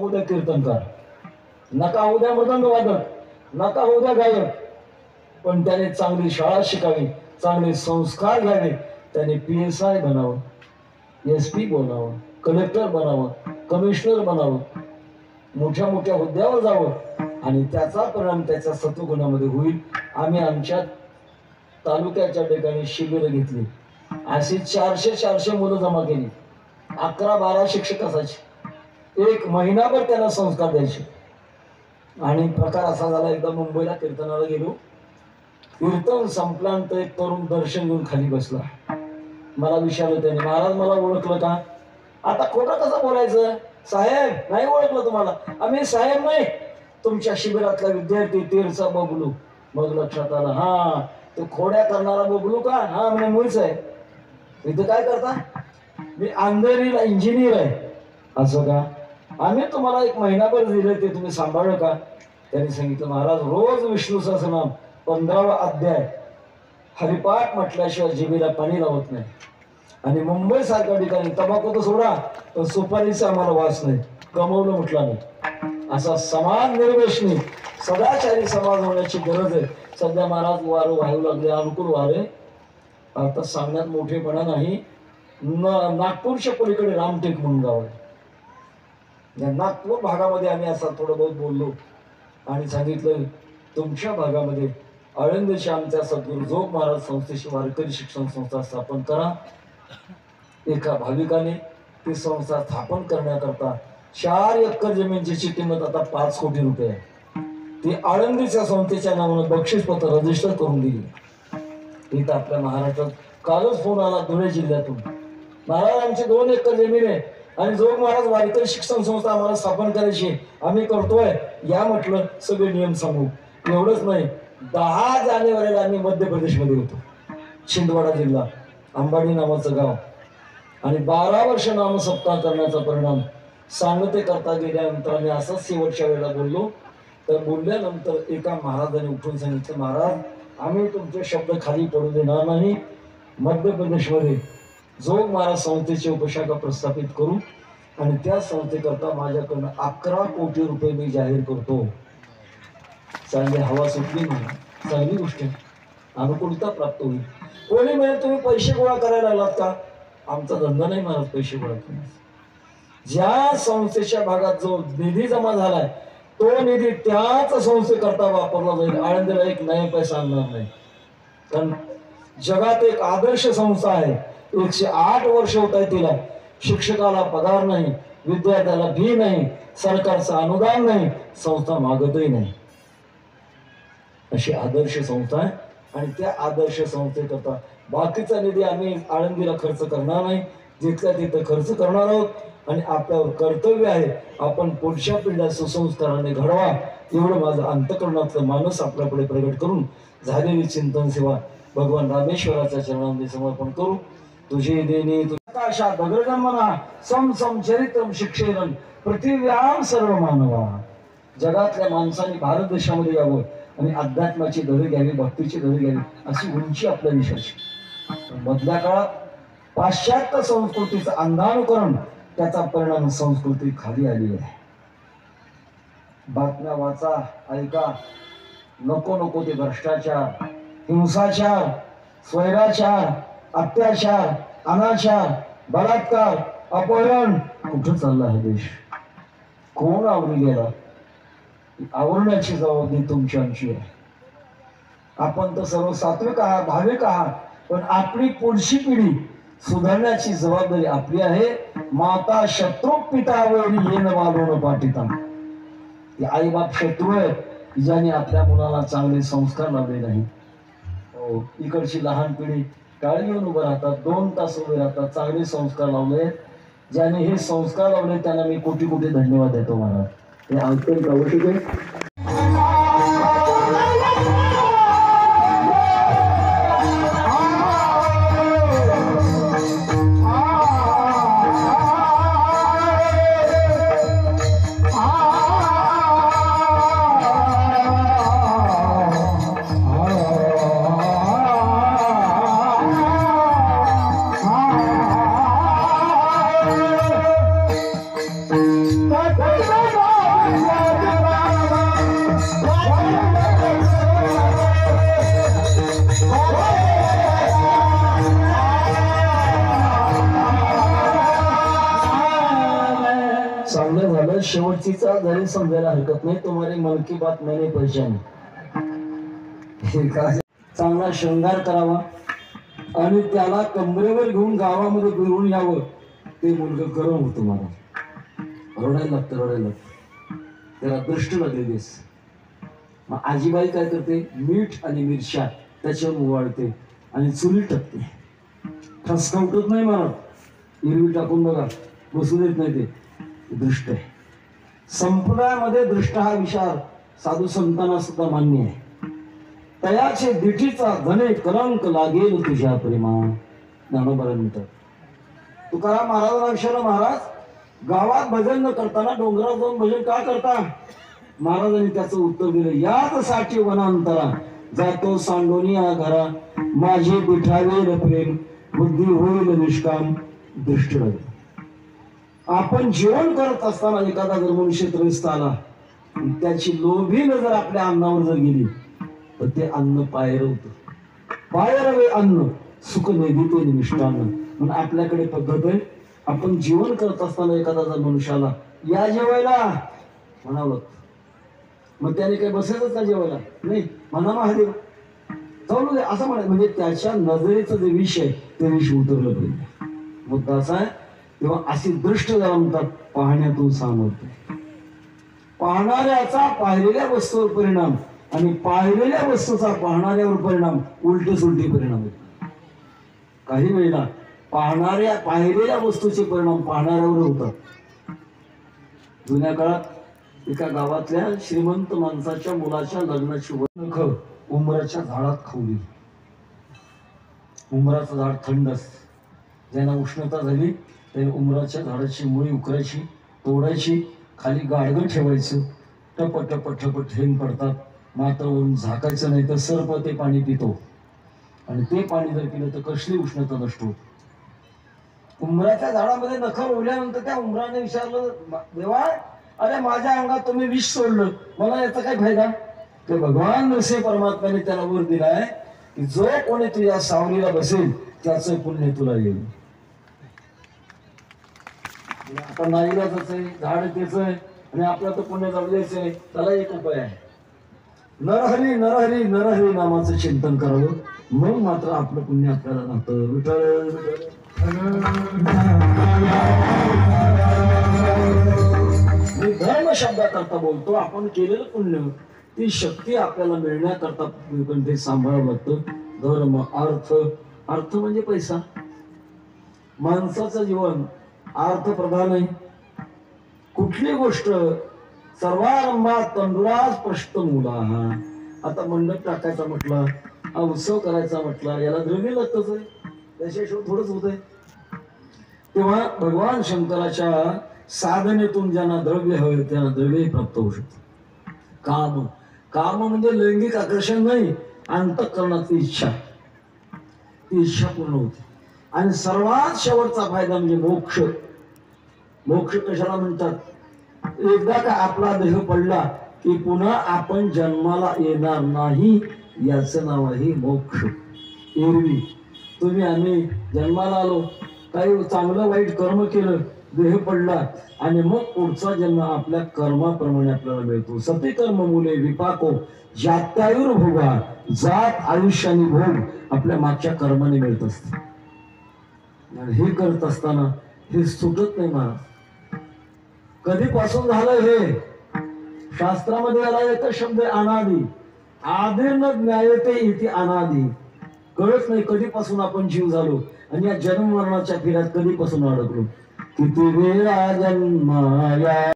होऊ द्या कीर्तनकार, नका होऊ द्या मृदंग वादक, नका होऊ द्या गायक, पण त्याने चांगली शाळा शिकावी, चांगले संस्कार घ्यावे, त्याने PSI बनावं, SP बनावं, कलेक्टर बनावं, कमिशनर बनावं, मोठ्या मोठ्या हुद्द्यावर जावं आणि त्याचा परिणाम त्याच्या सत्वगुणामध्ये होईल. आम्ही आमच्या तालुक्याच्या ठिकाणी शिबिर घेतली, अशी 400 मुलं जमा केली, 11-12 शिक्षक असायचे, एक महिनाभर त्यांना संस्कार द्यायचे. आणि प्रकार असा झाला, एकदा मुंबईला कीर्तनाला गेलो, कीर्तन संपल्यानंतर एक तरुण दर्शन घेऊन खाली बसला. मला विचारलं त्याने, महाराज मला ओळखलं का? आता खोटं कसं बोलायचं, साहेब नाही ओळखलं तुम्हाला? आम्ही साहेब नाही, तुमच्या शिबिरातला विद्यार्थी तेरचा बबलू. मग लक्षात आलं, हा तो खोड्या करणारा बबलू का? हा म्हणे मुळीच आहे. इथं काय करता? मी अंधेरीला इंजिनियर आहे. असं का? आम्ही तुम्हाला एक महिनाभर दिले, ते तुम्ही सांभाळलं का? त्यांनी सांगितलं, महाराज रोज विष्णू सहस्रनाम 15वा अध्याय हरिपाठ म्हटल्याशिवाय जिभेला पाणी लावत नाही. आणि मुंबई सारख्या ठिकाणी तंबाखू तर सोडा, पण सुपारीचा आम्हाला वास नाही, कमवलं म्हटलं नाही. असा समाज निर्वेशनी सदाचारी समाज होण्याची गरज आहे. सध्या महाराज वारं वाहू लागले, अनुकूल वारे. आता सांगण्यात मोठेपणा नाही, नागपूरच्या पलीकडे रामटेक म्हणून गाव आहे, या नागपूर भागामध्ये आम्ही असं थोडं बहुत बोललो आणि सांगितलं, तुमच्या भागामध्ये आळंदीच्या आमच्या सद्गुरू जोग महाराज संस्थेची वारकरी शिक्षण संस्था स्थापन करा. एका भाविकाने ती संस्था स्थापन करण्याकरता 4 एकर जमीनची किंमत आता 5 कोटी रुपये आहे. ती आळंदीच्या संस्थेच्या नावानं बक्षीसपत्र रजिस्टर करून दिली. इथं आपल्या महाराष्ट्रात कालच फोन आला धुळे जिल्ह्यातून, महाराज आमची 2 एकर जमीन आहे आणि जोग महाराज वारकरी शिक्षण संस्था आम्हाला स्थापन करायची, आम्ही करतोय, या म्हटलं सगळे नियम सांगू. एवढंच नाही, 10 जानेवारीला आम्ही मध्य प्रदेशमध्ये होतो, छिंदवाडा जिल्हा, अंबाडी नावाचं गाव, आणि 12 वर्ष नामसप्ताह करण्याचा परिणाम सांगते करता गेल्यानंतर आम्ही असंच शेवटच्या वेळेला बोललो. तर बोलल्यानंतर एका महाराजाने उठून सांगितलं, महाराज आम्ही तुमचे शब्द खाली पडू देणार नाही, मध्य प्रदेशमध्ये जोग महाराज संस्थेची उपशाखा प्रस्थापित करू आणि त्या संस्थेकरता माझ्याकडनं 11 कोटी रुपये मी जाहीर करतो. चांगली हवा सुटली नाही, चांगली गोष्ट, अनुकूलता प्राप्त होईल. कोणी म्हणजे तुम्ही पैसे गोळा करायला लागलात का? आमचा धंदा नाही महाराज पैसे गोळा करण्याचा. ज्या संस्थेच्या भागात जो निधी जमा झालाय तो निधी त्याच संस्थेकरता वापरला जाईल. आळंदीला एक नया पैसा आणणार नाही, कारण जगात एक आदर्श संस्था आहे, 108 वर्ष होत आहे तिला, शिक्षकाला पगार नाही, विद्यार्थ्याला फी नाही, सरकारचं अनुदान नाही, संस्था मागतही नाही, अशी आदर्श संस्था आहे. आणि त्या आदर्श संस्थेकरता बाकीचा निधी आम्ही आळंदीला खर्च करणार नाही, जिथल्या तिथं खर्च करणार आहोत. आणि आपल्यावर कर्तव्य आहे, आपण पुढच्या पिढ्या सुसंस्काराने घडवा, एवढं माझं अंतःकरणातलं मानस आपल्यापुढे प्रगट करून झालेली चिंतन सेवा भगवान रामेश्वराच्या चरणांमध्ये समर्पण करू. तुझे देणे तुझ्या दगडमना सम सम चरित्रम शिक्षेरन पृथिव्याम सर्व मानवा. जगातल्या माणसांनी भारत देशामध्ये यावं आणि अध्यात्माची धडे घ्यावी, भक्तीची धडे घ्यावी, अशी उंची आपल्या देशाची. मधल्या काळात पाश्चात्य संस्कृतीचं अंधानुकरण, त्याचा परिणाम संस्कृती खाली आली आहे. बातम्या वाचा, ऐका, नको नको ते भ्रष्टाचार, हिंसाचार, स्वैराचार, अत्याचार, अनाचार, बलात्कार, अपहरण, कुठं चालला आहे देश? कोण आवरी गेला? आवरण्याची जबाबदारी तुमची आमची आहे. आपण तर सर्व सात्विक आहात, भाविक आहात, पण आपली पुढची पिढी सुधारण्याची जबाबदारी आपली आहे. माता शत्रू पिता वैरी येन वालोन पाठिता. आई बाप शत्रू आहे, ज्याने आपल्या मुलाला चांगले संस्कार लावले नाही. इकडची लहान पिढी काळी घेऊन उभं राहतात, 2 तास उभे राहतात, चांगले संस्कार लावले. ज्याने हे संस्कार लावले त्यांना मी कोटी कोटी धन्यवाद देतो. मला हे अत्यंत आवश्यक आहे. Bye. चांगलं झालं शेवटचीचा जरी समजायला हरकत नाही, तुम्हारी मन की बात मैंने पहचानी. चांगला शृंगार करावा आणि त्याला कमरेवर घेऊन गावामध्ये फिरून यावं. ते मुलगा गरम होतं मला, रडायला लागतं. त्याला दृष्ट लागलेलीस. मग आजीबाई काय करते, मीठ आणि मिरच्या त्याच्यावर उवाळते आणि चुली टाकते. ठसका उठत नाही मला, इरवी टाकून बघा, बसू देत नाही. ते दृष्ट आहे. संप्रदायामध्ये दृष्ट हा विचार साधू संतांना सुद्धा मान्य आहे. तयाचे दिठीचा धने कलंक लागेल तुझ्या प्रेमा. ज्ञानोबा म्हणतात. तुकाराम महाराजांना विचारलं, महाराज गावात भजन न करताना डोंगरावर जाऊन भजन का करता? महाराजांनी त्याचं उत्तर दिलं, याच साठी वनांतरा जातो सांडोनिया घरा. माझे बिठावेल प्रेम बुद्धी होईल निष्काम दृष्ट लागेल. आपण जेवण करत असताना एखादा जर मनुष्य त्रस्त आला, त्याची लोभी नजर आपल्या अन्नावर जर गेली तर ते अन्न पायरवतं. पायरवे अन्न सुख नैदिते निष्ठान. म्हणून आपल्याकडे पद्धत आहे, आपण जेवण करत असताना एखादा जर मनुष्याला या जेवायला म्हणावं, मग त्याने काही बसायचंच का जेवायला? नाही, म्हणा महादेव चालू दे असं म्हणा. म्हणजे त्याच्या नजरेचं जे विष आहे ते विष उतरलं पाहिजे. मुद्दा असा आहे. तेव्हा अशी दृष्ट जरा म्हणतात, पाहण्यातून सामर्थ्य. पाहणाऱ्याचा पाहिलेल्या वस्तूवर परिणाम आणि पाहिलेल्या वस्तूचा पाहणाऱ्यावर परिणाम उलटे सुलटे परिणाम होतात. काही वेळेला पाहिलेल्या वस्तूचे परिणाम पाहणाऱ्यावर होतात. जुन्या काळात एका गावातल्या श्रीमंत माणसाच्या मुलाच्या लग्नाची नख उंबराच्या झाडात खवली. उंबराचं झाड थंड असतं. ज्यांना उष्णता झाली त्याने उंबराच्या झाडाची मुळी उकरायची, तोडायची, खाली गाडगं ठेवायचं. टप टप टप थेंब पडतात. मात्र वरून झाकायचं नाही तर सर्प ते पाणी पितो आणि ते पाणी जर पिलं तर कसली उष्णता नष्ट होते. उंबराच्या झाडामध्ये नख ओढल्यानंतर त्या उंबराने विचारलं, देवा अरे माझ्या अंगात तुम्ही विष सोडलं, मला याचा काय फायदा? तर भगवान नरसिंह परमात्म्याने त्याला वर दिलाय की जो कोणी तुझ्या सावलीला बसेल त्याचं पुण्य तुला येईल. आता नाईलाच आहे, झाड तेच आहे आणि आपलं तर पुण्य जमलेच आहे. त्याला एक उपाय आहे, नरहरी नरहरी नरहरी नामाचं चिंतन करावं. मग मात्र आपलं पुण्य आपल्याला राहतं. विठ्ठल मी धर्म शब्दाकरता बोलतो. आपण केलेलं पुण्य ती शक्ती आपल्याला मिळण्याकरता ते सांभाळावं लागतं. धर्म अर्थ, अर्थ म्हणजे पैसा. माणसाचं जीवन अर्थ प्रधान आहे. कुठली गोष्ट सर्वारंभात तंदुराज प्रश्न मुला. आता मंडप टाकायचा म्हटलं, उत्सव करायचा म्हटलं, याला द्रव्य लागतच आहे, त्याच्याशिवाय थोडंच होत आहे. तेव्हा भगवान शंकराच्या साधनेतून ज्यांना द्रव्य हवे त्यांना द्रव्य प्राप्त होऊ शकते. काम, काम म्हणजे लैंगिक आकर्षण नाही, अंतःकरणाची इच्छा, ती इच्छा पूर्ण होते. आणि सर्वात शेवटचा फायदा म्हणजे मोक्ष. मोक्ष कशाला म्हणतात? एकदा का आपला देह पडला की पुन्हा आपण जन्माला येणार नाही, याचं नाव आहे मोक्ष. एरवी तुम्ही आम्ही जन्माला आलो, काही चांगलं वाईट कर्म केलं, देह पडला आणि मग पुढचा जन्म आपल्या कर्माप्रमाणे आपल्याला मिळतो. सती कर्म मुले विपाको जात्यायुर भोगा. जात आयुष्य आणि भोग आपल्या मागच्या कर्माने मिळत असते. हे करत असताना हे सुटत नाही महाराज. कधीपासून झालं हे? शास्त्रामध्ये याला एकच शब्द अनादि. आदिर्न ज्ञायते इति अनादि. कळत नाही कधीपासून आपण जीव झालो आणि या जन्म मरणाच्या फिरात कधीपासून अडकलो. किती वेळा जन्माया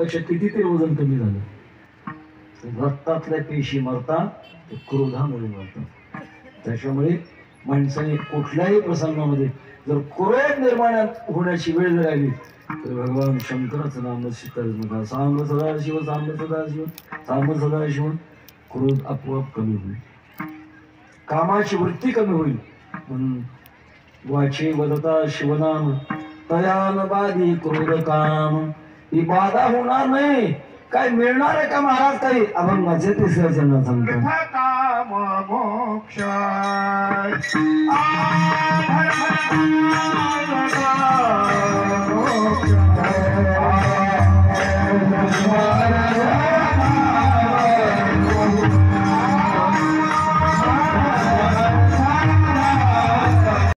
पेक्षा कितीतरी वजन कमी झालं. रक्तातल्या पेशी मरतात ते क्रोधामुळे मरतात. त्याच्यामुळे माणसाने कुठल्याही प्रसंगामध्ये जर क्रोध निर्माण होण्याची वेळ जर आली तर भगवान शंकराचं नाम नका. सांब सदाशिव सांब सदाशिव सांब सदाशिव. क्रोध आपोआप कमी होईल, कामाची वृत्ती कमी होईल. म्हणून वाचे वदता शिवनाम तयान बाधी क्रोध काम. ही बाधा होणार नाही. काय मिळणार आहे का महाराज? काही अभंगाचे तिसऱ्या चरणात सांगतो. काम मोक्ष मोक्ष